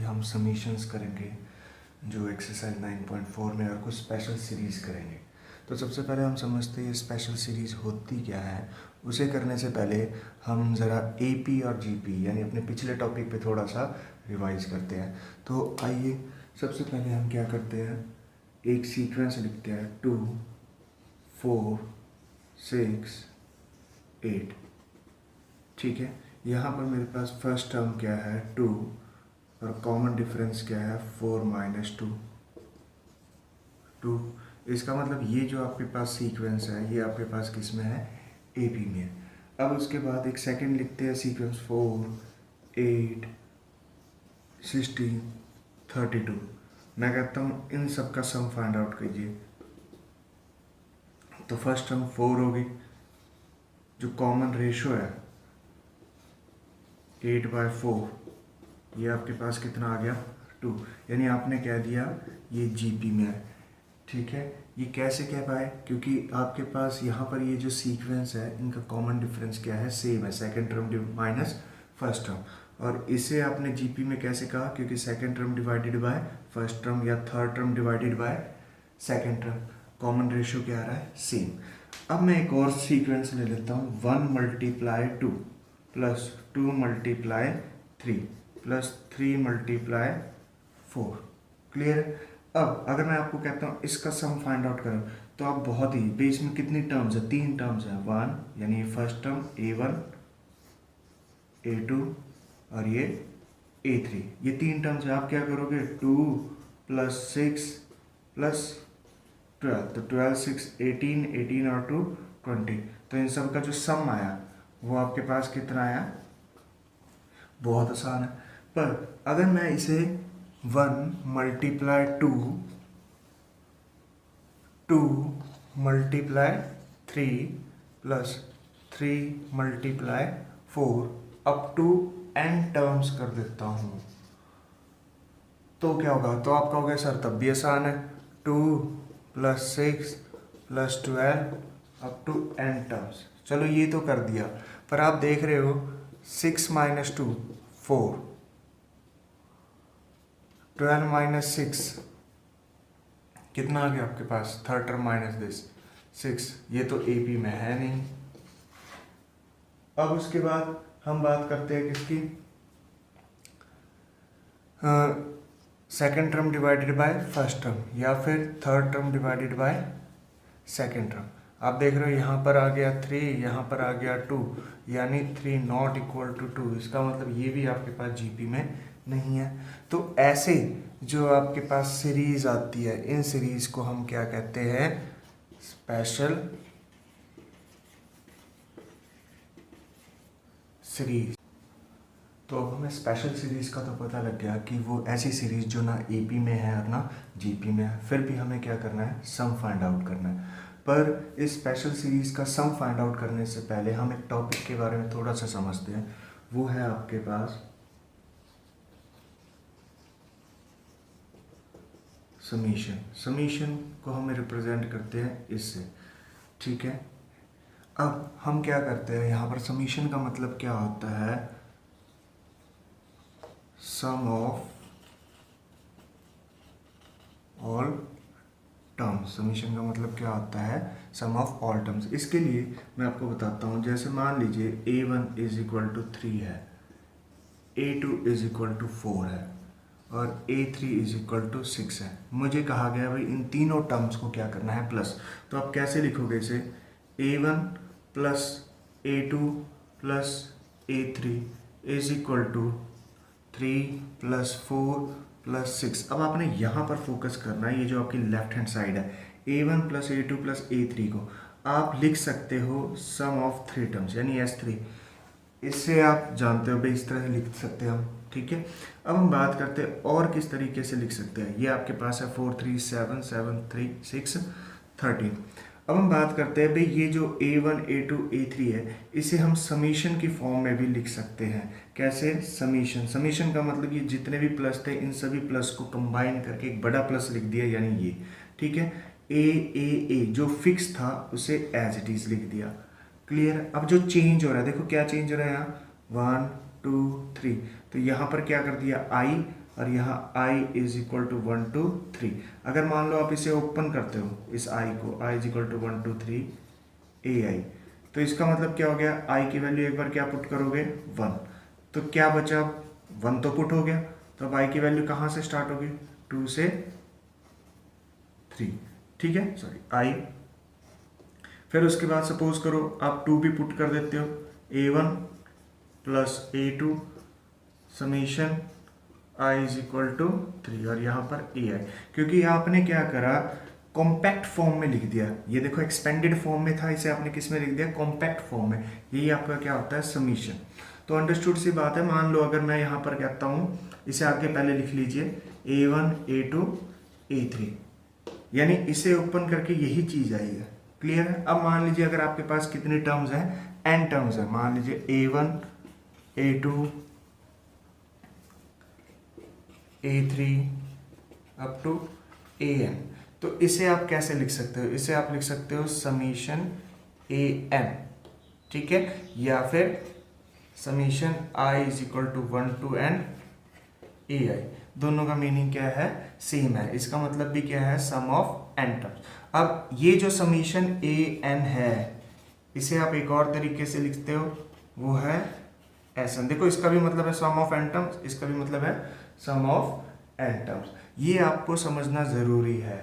हम समीशंस करेंगे जो एक्सरसाइज 9.4 में और कुछ स्पेशल सीरीज़ करेंगे। तो सबसे पहले हम समझते हैं स्पेशल सीरीज़ होती क्या है। उसे करने से पहले हम ज़रा एपी और जीपी यानी अपने पिछले टॉपिक पे थोड़ा सा रिवाइज करते हैं। तो आइए सबसे पहले हम क्या करते हैं, एक सीक्वेंस लिखते हैं 2, 4, 6, 8। ठीक है, यहाँ पर मेरे पास फर्स्ट टर्म क्या है 2 और कॉमन डिफरेंस क्या है 4 माइनस 2। इसका मतलब ये जो आपके पास सीक्वेंस है ये आपके पास किस में है, एपी में है। अब उसके बाद एक सेकंड लिखते हैं सीक्वेंस 4, 8, 16, 32। मैं कहता हूँ इन सब का सम फाइंड आउट कीजिए। तो फर्स्ट टर्म 4 होगी, जो कॉमन रेशो है 8/4, ये आपके पास कितना आ गया 2। यानी आपने कह दिया ये जीपी में है। ठीक है, ये कैसे कह पाए, क्योंकि आपके पास यहाँ पर ये जो सीक्वेंस है इनका कॉमन डिफरेंस क्या है, सेम है, second term minus first term. और इसे आपने जीपी में कैसे कहा, क्योंकि second term divided by first term या third term divided by second term, common ratio क्या आ रहा है, सेम। अब मैं एक और सीक्वेंस ले लेता हूँ 1 × 2 प्लस 2 × 3 प्लस 3 × 4। क्लियर है। अब अगर मैं आपको कहता हूँ इसका सम फाइंड आउट करो, तो आप बहुत ही बेस में कितनी टर्म्स है, 3 टर्म्स है, 1 यानी फर्स्ट टर्म a1, a2 और ये a3, ये 3 टर्म्स है। आप क्या करोगे 2 + 6 + 12, तो 12, 6, 18, 18 और 2 20। तो इन सब का जो सम आया वो आपके पास कितना आया, बहुत आसान है। पर अगर मैं इसे 1 × 2, 2 × 3 plus 3 × 4 up to n terms कर देता हूँ, तो क्या होगा, तो आप कहोगे सर तब भी आसान है, 2 + 6 + 12 अप टू n टर्म्स। चलो ये तो कर दिया, पर आप देख रहे हो 6 - 2 4, 12 - 6 कितना आ गया आपके पास, थर्ड टर्म माइनस दिस 6, ये तो एपी में है नहीं। अब उसके बाद हम बात करते हैं किसकी, second term divided by first term या फिर third term divided by second term. आप देख रहे हो यहाँ पर आ गया 3, यहाँ पर आ गया 2, यानी 3 ≠ = 2। इसका मतलब ये भी आपके पास जीपी में नहीं है। तो ऐसे जो आपके पास सीरीज आती है, इन सीरीज को हम क्या कहते हैं, स्पेशल सीरीज। तो अब हमें स्पेशल सीरीज़ का तो पता लग गया कि वो ऐसी सीरीज़ जो ना एपी में है और ना जीपी में है। फिर भी हमें क्या करना है, सम फाइंड आउट करना है। पर इस स्पेशल सीरीज़ का सम फाइंड आउट करने से पहले हम एक टॉपिक के बारे में थोड़ा सा समझते हैं। वो है आपके पास समीशन। समीशन को हम रिप्रेजेंट करते हैं इससे। ठीक है, अब हम क्या करते हैं, यहाँ पर समीशन का मतलब क्या होता है, sum of all terms. Summation का मतलब क्या होता है, सम ऑफ ऑल टर्म्स। इसके लिए मैं आपको बताता हूँ, जैसे मान लीजिए a1 = 3 है, a2 = 4 है और a3 = 6 है। मुझे कहा गया भाई इन तीनों टर्म्स को क्या करना है, प्लस। तो आप कैसे लिखोगे इसे, a1 + a2 + a3 = 3 + 4 + 6। अब आपने यहाँ पर फोकस करना है, ये जो आपकी लेफ्ट हैंड साइड है, a1 + a2 + a3 को आप लिख सकते हो सम ऑफ 3 टर्म्स यानी S3। इससे आप जानते हो भाई इस तरह से लिख सकते हैं हम। ठीक है, अब हम बात करते हैं और किस तरीके से लिख सकते हैं। ये आपके पास है 4, 3, 7, 7, 3, 6, 13। अब हम बात करते हैं भाई ये जो a1, a2, a3 है, इसे हम समीशन की फॉर्म में भी लिख सकते हैं। कैसे, समीशन। समीशन का मतलब ये जितने भी प्लस थे इन सभी प्लस को कंबाइन करके एक बड़ा प्लस लिख दिया, यानी ये। ठीक है, ए जो फिक्स था उसे एज इट इज लिख दिया। क्लियर। अब जो चेंज हो रहा है, देखो क्या चेंज हो रहा है यहाँ, 1, 2, 3, तो यहाँ पर क्या कर दिया i और यहाँ i is equal to 1 to 3। अगर मान लो आप इसे ओपन करते हो इस i को, i is equal to 1 to 3 ai, तो इसका मतलब क्या हो गया, i की वैल्यू एक बार क्या पुट करोगे 1, तो क्या बचा, 1 तो पुट हो गया, तो अब i की वैल्यू कहाँ से स्टार्ट होगी, 2 से 3, ठीक है, सॉरी i। फिर उसके बाद सपोज करो आप 2 भी पुट कर देते हो, a1 plus a2 summation i is equal to 3 और यहाँ पर ai, क्योंकि आपने क्या करा, कॉम्पैक्ट फॉर्म में लिख दिया। ये देखो एक्सपेंडेड फॉर्म में था, इसे आपने किस में लिख दिया, कॉम्पैक्ट फॉर्म में। यही आपका क्या होता है, समीशन। तो अंडरस्टूड सी बात है। मान लो अगर मैं यहाँ पर कहता हूँ, इसे आगे पहले लिख लीजिए a1 a2 a3, यानी इसे ओपन करके यही चीज आई है। क्लियर है। अब मान लीजिए अगर आपके पास कितने टर्म्स हैं, n टर्म्स है, मान लीजिए a1 a2 a3 up to an, तो इसे आप कैसे लिख सकते हो, इसे आप लिख सकते हो समीशन an, ठीक है, या फिर summation i is equal to 1 to n ai। दोनों का मीनिंग क्या है, सेम है। इसका मतलब भी क्या है, सम ऑफ n टर्म्स। अब ये जो समीशन an है, इसे आप एक और तरीके से लिखते हो, वो है एसन। देखो इसका भी मतलब है सम ऑफ n टर्म्स, इसका भी मतलब है सम ऑफ n टर्म्स। ये आपको समझना जरूरी है।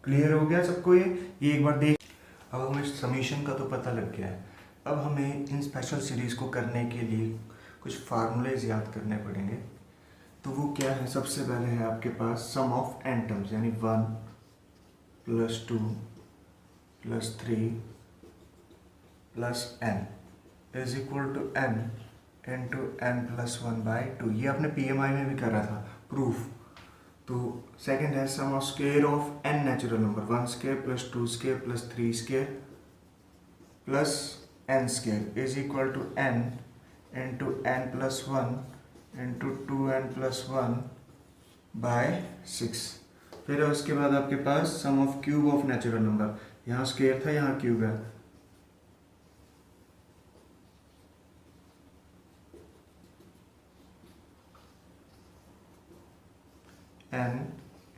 क्लियर हो गया सबको ये एक बार देख। अब हमें समीशन का तो पता लग गया है। अब हमें इन स्पेशल सीरीज को करने के लिए कुछ फार्मूलेज याद करने पड़ेंगे। तो वो क्या है, सबसे पहले है आपके पास सम ऑफ n टर्म्स, यानी 1 + 2 + 3 + n is equal to n into n + 1/2। ये आपने PMI में भी करा था प्रूफ। तो सेकंड है sum of square of n natural number, 1 square + 2 square + 3 square + n square is equal to n into n + 1 into 2n + 1/6। फिर उसके बाद आपके पास sum of cube of natural number, यहाँ स्क्वायर था यहाँ क्यूब है, n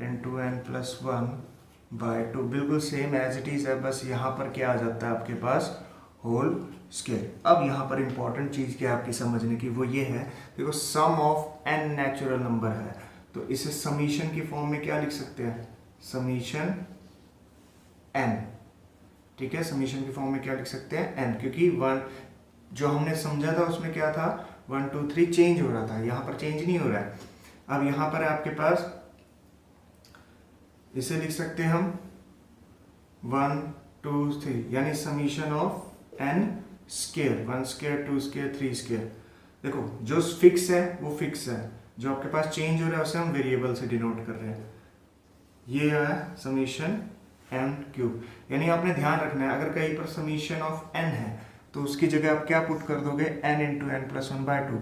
इंटू n + 1/2, बिल्कुल सेम एज इट इज है, बस यहाँ पर क्या आ जाता है आपके पास, होल स्क्वायर। अब यहाँ पर इंपॉर्टेंट चीज क्या है आपकी समझने की, वो ये है, देखो सम ऑफ n नेचुरल नंबर है, तो इसे समीशन की फॉर्म में क्या लिख सकते हैं, समीशन n, ठीक है, समीशन की फॉर्म में क्या लिख सकते हैं, n, क्योंकि 1 जो हमने समझा था उसमें क्या था, 1 2 3 चेंज हो रहा था, यहाँ पर चेंज नहीं हो रहा है। अब यहाँ पर है आपके पास, इसे लिख सकते हैं हम 1 2 3, यानी summation of n square, 1 square 2 square 3 square. देखो जो फिक्स है वो फिक्स है, जो आपके पास चेंज हो रहा है उसे हम वेरिएबल से डिनोट कर रहे हैं। ये है समीशन n क्यूब। यानी आपने ध्यान रखना है, अगर कहीं पर समीशन ऑफ n है तो उसकी जगह आप क्या पुट कर दोगे, n इंटू n + 1/2,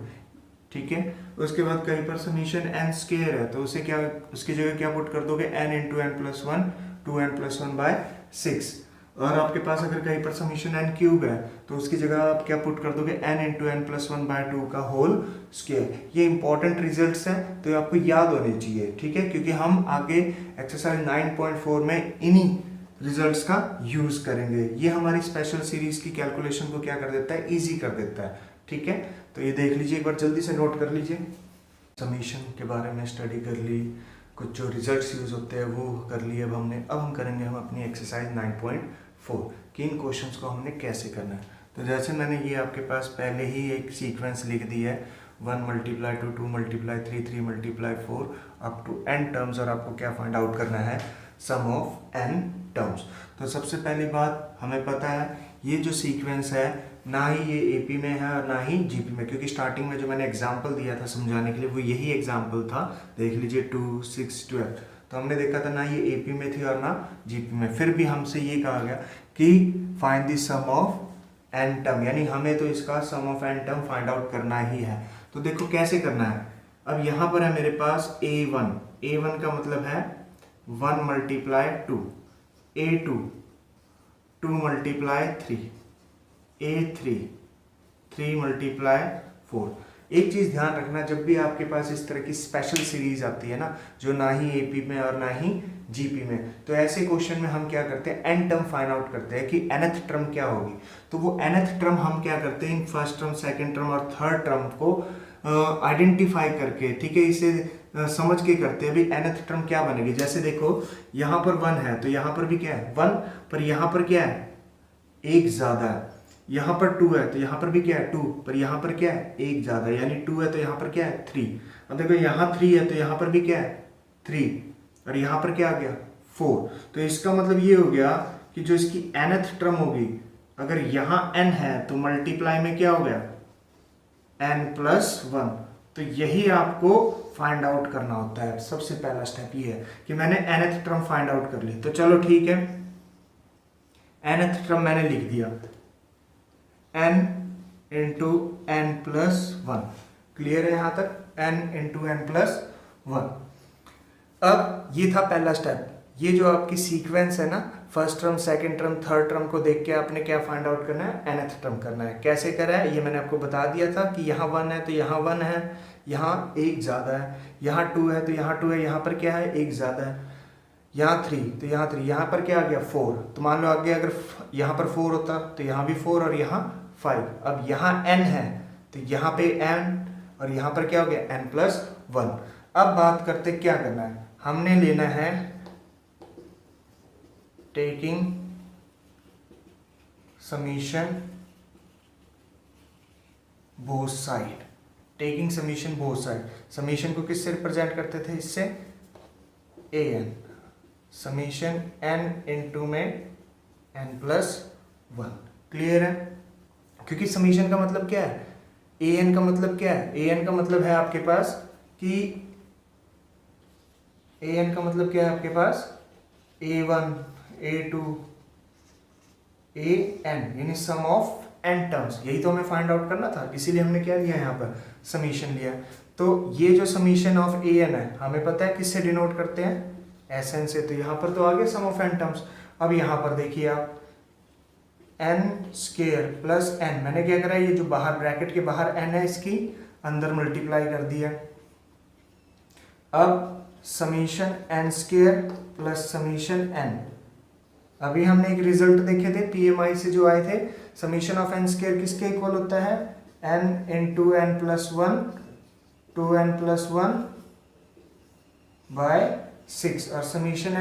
ठीक है। उसके बाद कहीं पर समीशन n स्क्वायर है तो उसे क्या, उसकी जगह क्या पुट कर दोगे, n इंटू n + 1 2n + 1/6। और आपके पास अगर कहीं पर समीशन n क्यूब है तो उसकी जगह आप क्या पुट कर दोगे, n इंटू n + 1/2 का होल स्क्वायर। ये इंपॉर्टेंट रिजल्ट्स हैं, तो ये आपको याद होने चाहिए, ठीक है, क्योंकि हम आगे एक्सरसाइज 9.4 में इन्हीं रिजल्ट्स का यूज करेंगे। ये हमारी स्पेशल सीरीज की कैलकुलेशन को क्या कर देता है, इजी कर देता है, ठीक है। तो ये देख लीजिए, एक बार जल्दी से नोट कर लीजिए। समीशन के बारे में स्टडी कर ली, कुछ जो रिजल्ट्स यूज होते हैं वो कर लिए अब हमने। अब हम करेंगे हम अपनी एक्सरसाइज 9.4 कि इन क्वेश्चंस को हमने कैसे करना है। तो जैसे मैंने ये आपके पास पहले ही एक सीक्वेंस लिख दी है, 1 × 2 2 × 3 3 × 4 अप टू n टर्म्स, और आपको क्या फाइंड आउट करना है, सम ऑफ n टर्म्स। तो सबसे पहली बात हमें पता है, ये जो सीक्वेंस है ना ही ये एपी में है और ना ही जीपी में, क्योंकि स्टार्टिंग में जो मैंने एग्जांपल दिया था समझाने के लिए वो यही एग्जांपल था। देख लीजिए 2 6 12, तो हमने देखा था ना ये एपी में थी और ना जीपी में। फिर भी हमसे ये कहा गया कि find the sum of n term, यानी हमें तो इसका sum of n term find out करना ही है। तो देखो कैसे करना है। अब यहाँ पर है मेरे पास a1 का मतलब है 1 × 2, a2 2 × 3, a3 3 × 4। एक चीज़ ध्यान रखना, जब भी आपके पास इस तरह की स्पेशल सीरीज आती है ना, जो ना ही एपी में और ना ही जीपी में, तो ऐसे क्वेश्चन में हम क्या करते हैं, एन टर्म फाइंड आउट करते हैं कि nth टर्म क्या होगी। तो वो nth टर्म हम क्या करते हैं, फर्स्ट टर्म, सेकंड टर्म और थर्ड टर्म को आइडेंटिफाई करके, ठीक है, इसे समझ के करते हैं, अभी nth टर्म क्या बनेगी। जैसे देखो यहाँ पर 1 है तो यहाँ पर भी क्या है 1, पर यहाँ पर क्या है, एक ज़्यादा है। यहाँ पर 2 है तो यहाँ पर भी क्या है 2, पर यहाँ पर क्या है एक ज़्यादा, यानी 2 है तो यहाँ पर क्या है 3। अब देखो यहाँ 3 है तो यहाँ पर भी क्या है 3, और यहाँ पर क्या आ गया 4। तो इसका मतलब ये हो गया कि जो इसकी nth टर्म होगी, अगर यहाँ n है तो मल्टीप्लाई में क्या हो गया n+1। तो यही आपको फाइंड आउट करना होता है। सबसे पहला स्टेप ये है कि मैंने nth टर्म फाइंड आउट कर ली। तो चलो ठीक है, nth टर्म मैंने लिख दिया, n इंटू n+1। क्लियर है यहाँ तक, n इंटू n+1। अब ये था पहला स्टेप। ये जो आपकी सीक्वेंस है ना, first term, second term, third term को देख के आपने क्या फाइंड आउट करना है, nth टर्म करना है। कैसे करा है ये मैंने आपको बता दिया था कि यहाँ 1 है तो यहाँ 1 है, यहाँ एक ज़्यादा है, यहाँ 2 है तो यहाँ 2 है, यहाँ पर क्या है एक ज़्यादा है, यहाँ 3 तो यहाँ 3, यहाँ पर क्या आ गया 4। तो मान लो आगे अगर यहाँ पर 4 होता तो यहाँ भी 4 और यहाँ 5। अब यहाँ n है तो यहाँ पे n, और यहाँ पर क्या हो गया n+1। अब बात करते क्या करना है, हमने लेना है taking summation both side. Taking summation both side, summation को किससे रिप्रेजेंट करते थे, इससे an, समीशन n इंटू में n+1। क्लियर है, क्योंकि समीशन का मतलब क्या है, an का मतलब क्या है, an का मतलब है आपके पास कि an का मतलब क्या है आपके पास a1 a2 an, यानी सम ऑफ n टर्म्स। यही तो हमें फाइंड आउट करना था, इसीलिए हमने क्या लिया यहाँ पर समीशन लिया। तो ये जो समीशन ऑफ an है हमें पता है किससे डिनोट करते हैं, sn से। तो यहाँ पर तो आ गया सम ऑफ n टर्म्स। अब यहाँ पर देखिए आप n² प्लस n, मैंने क्या करा, ये जो बाहर ब्रैकेट के बाहर n है इसकी अंदर मल्टीप्लाई कर दिया। अब summation n² plus summation n, अभी हमने एक रिजल्ट देखे थे PMI से जो आए थे, समीशन ऑफ n² किसके इक्वल होता है, n into n+1 2n+1 bye 6, और summation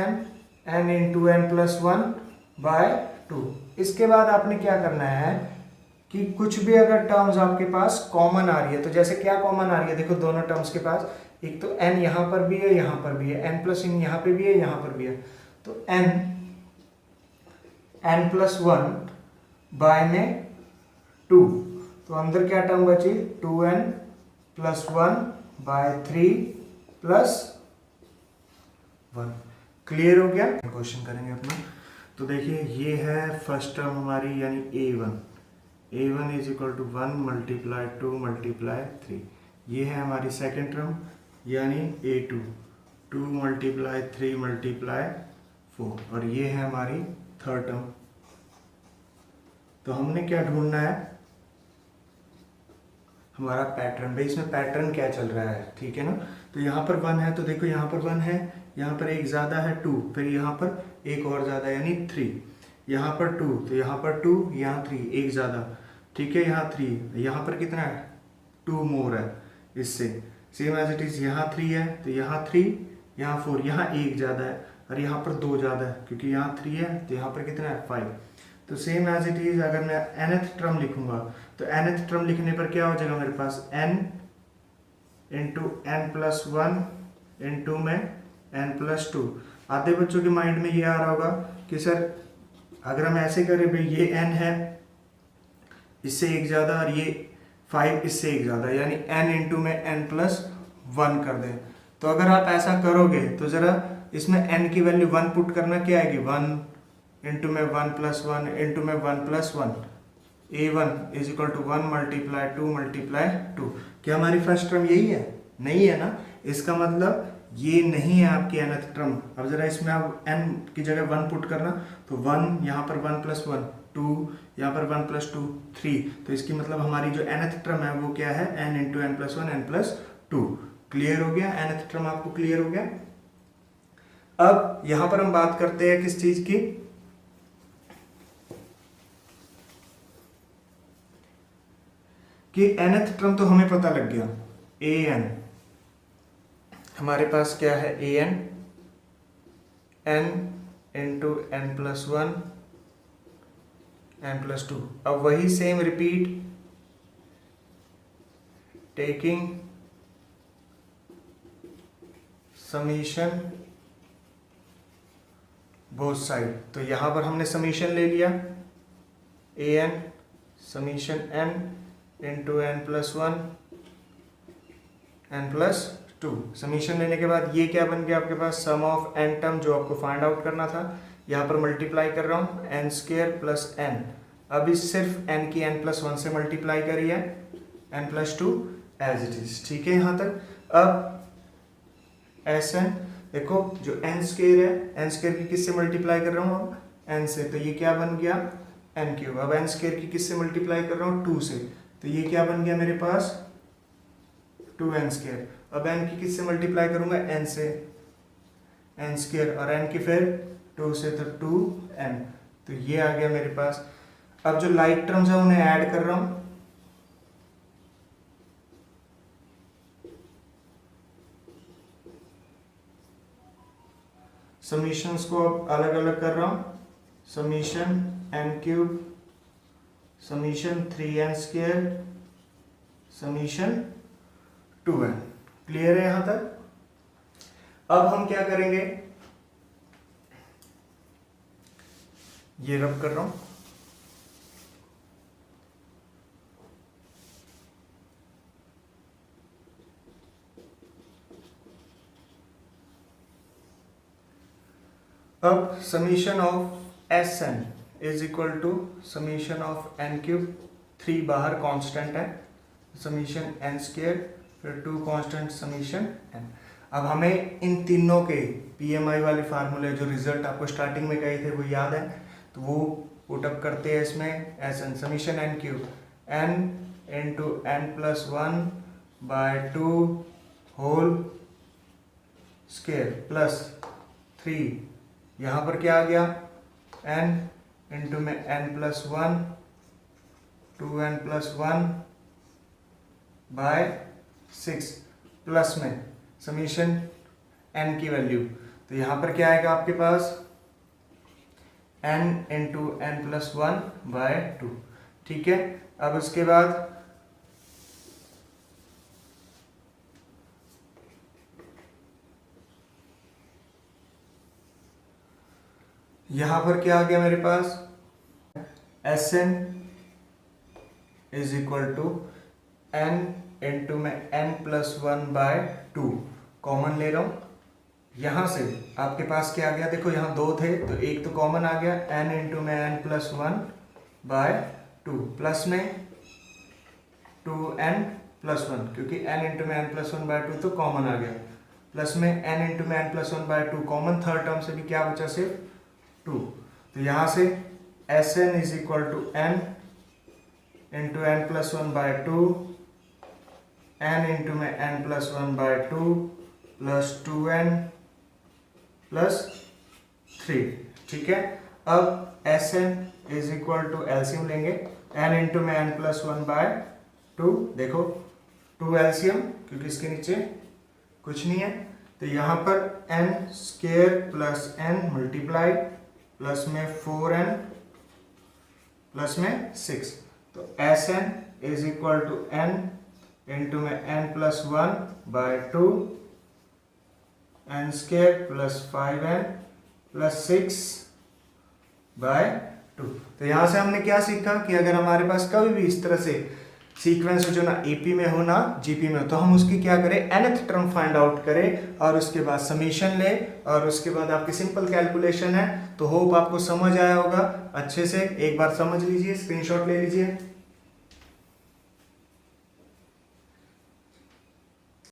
n into n+1 bye 2। इसके बाद आपने क्या करना है कि कुछ भी अगर टर्म्स आपके पास कॉमन आ रही है, तो जैसे क्या कॉमन आ रही है, देखो दोनों टर्म्स के पास एक तो n यहाँ पर भी है, यहाँ पर भी है, n+1 यहाँ पे भी है, यहाँ पर भी है। तो n+1 बाय में 2, तो अंदर क्या टर्म बची 2n+1 बाय 3+1। क्लियर हो गया, क्वेश्चन करेंगे अपना। तो देखिए ये है फर्स्ट टर्म हमारी, यानी a1 is equal to 1 multiply 2 multiply 3। ये है हमारी सेकेंड टर्म, यानी a2 2 मल्टीप्लाई 3 मल्टीप्लाई 4, और ये है हमारी थर्ड टर्म। तो हमने क्या ढूंढना है, हमारा पैटर्न, भाई इसमें पैटर्न क्या चल रहा है, ठीक है ना। तो यहाँ पर 1 है तो देखो यहाँ पर 1 है, यहाँ पर एक ज़्यादा है 2, फिर यहाँ पर एक और ज़्यादा यानी 3, यहाँ पर 2 तो यहाँ पर 2, यहाँ 3 एक ज़्यादा, ठीक है, यहाँ 3, यहाँ पर कितना है 2 मोर है इससे, सेम एज इट इज़ यहाँ 3 है तो यहाँ 3, यहाँ 4, यहाँ एक ज़्यादा है, और यहाँ पर 2 ज़्यादा है क्योंकि यहाँ 3 है तो यहाँ पर कितना है 5। तो सेम एज इट इज़ अगर मैं nth टर्म लिखूंगा तो nth टर्म लिखने पर क्या हो जाएगा मेरे पास, n इंटू n+1 इंटू में n+2। आधे बच्चों के माइंड में ये आ रहा होगा कि सर अगर हम ऐसे करें, भाई ये n है इससे एक ज़्यादा और ये 5 इससे एक ज़्यादा, यानी n इंटू में n+1 कर दें। तो अगर आप ऐसा करोगे तो ज़रा इसमें n की वैल्यू 1 पुट करना, क्या आएगी 1 इंटू में 1+1 इंटू में 1+1, a1 is equal to 1 multiply 2 multiply 2। क्या हमारी फर्स्ट टर्म यही है, नहीं है ना, इसका मतलब ये नहीं है आपकी nth टर्म। अब जरा इसमें आप n की जगह 1 पुट करना, तो 1 यहाँ पर 1+1 2, यहाँ पर 1 + 2 3, तो इसकी मतलब हमारी जो nth टर्म है वो क्या है, n × n + 1 n + 2। क्लियर हो गया, nth टर्म आपको क्लियर हो गया। अब यहां पर हम बात करते हैं किस चीज की, कि nth टर्म तो हमें पता लग गया, an हमारे पास क्या है, an n × n + 1 n + 2। अब वही same repeat, taking summation both side, तो यहां पर हमने समीशन ले लिया, an summation n × n + 1 n + 2। Summation लेने के बाद ये क्या बन गया आपके पास, सम ऑफ n टर्म जो आपको फाइंड आउट करना था, यहाँ पर मल्टीप्लाई कर रहा हूँ n² + n। अब इस सिर्फ n की n + 1 से मल्टीप्लाई करी है, n + 2 एज इट इज। ठीक है यहाँ तक। अब Sn देखो जो n² है, n² की किससे मल्टीप्लाई कर रहा हूँ, अब n से, तो ये क्या बन गया, n³। अब n² की किससे मल्टीप्लाई कर रहा हूँ, 2 से, तो ये क्या बन गया मेरे पास, 2n²। अब n की किससे मल्टीप्लाई करूंगा, n से, n², और n की फिर 2 से, तो 2n, तो ये आ गया मेरे पास। अब जो लाइक टर्म्स है उन्हें ऐड कर रहा हूं, समीशंस को अब अलग अलग कर रहा हूं, summation n³ summation 3n², summation 2n। Clear है यहां तक। अब हम क्या करेंगे, ये रब कर रहा हूं, अब summation of Sn = summation of n³, 3 बाहर कांस्टेंट है, समीशन n² फिर 2 कांस्टेंट समीशन n। अब हमें इन तीनों के PMI वाले फार्मूले जो रिजल्ट आपको स्टार्टिंग में कहे थे वो याद है, तो वो पुटअप करते हैं इसमें। Sn summation n³ n × n + 1/2 whole square plus 3, यहाँ पर क्या आ गया, n × में n + 1 2n + 1/6 प्लस में समीशन n की वैल्यू, तो यहाँ पर क्या आएगा आपके पास, n × n + 1/2। ठीक है। अब उसके बाद यहां पर क्या आ गया मेरे पास, Sn = n × में n + 1/2, कॉमन ले रहा हूं, यहां से आपके पास क्या आ गया, देखो यहां 2 थे तो एक तो कॉमन आ गया, n × में n + 1/2 प्लस में 2n + 1, क्योंकि n × में n + 1/2 तो कॉमन आ गया, प्लस में n × में n + 1/2 कॉमन, थर्ड टर्म से भी क्या बचा, सिर्फ 2, तो यहां से Sn = n × n + 1/2 n × में n + 1/2 प्लस 2n प्लस 3। ठीक है। अब Sn = एलसीएम लेंगे, n × में n + 1/2, देखो 2 एलसीएम, क्योंकि इसके नीचे कुछ नहीं है, तो यहाँ पर n² + n मल्टीप्लाई प्लस में 4n प्लस में 6, तो Sn = n × में n + 1/2 n² + 5n + 6/2। तो यहां से हमने क्या सीखा कि अगर हमारे पास कभी भी इस तरह से सीक्वेंस जो ना एपी में हो ना जीपी में हो, तो हम उसकी क्या करें, nth टर्म फाइंड आउट करें और उसके बाद समीशन ले, और उसके बाद आपकी सिंपल कैलकुलेशन है। तो होप आपको समझ आया होगा अच्छे से, एक बार समझ लीजिए, स्क्रीनशॉट ले लीजिए।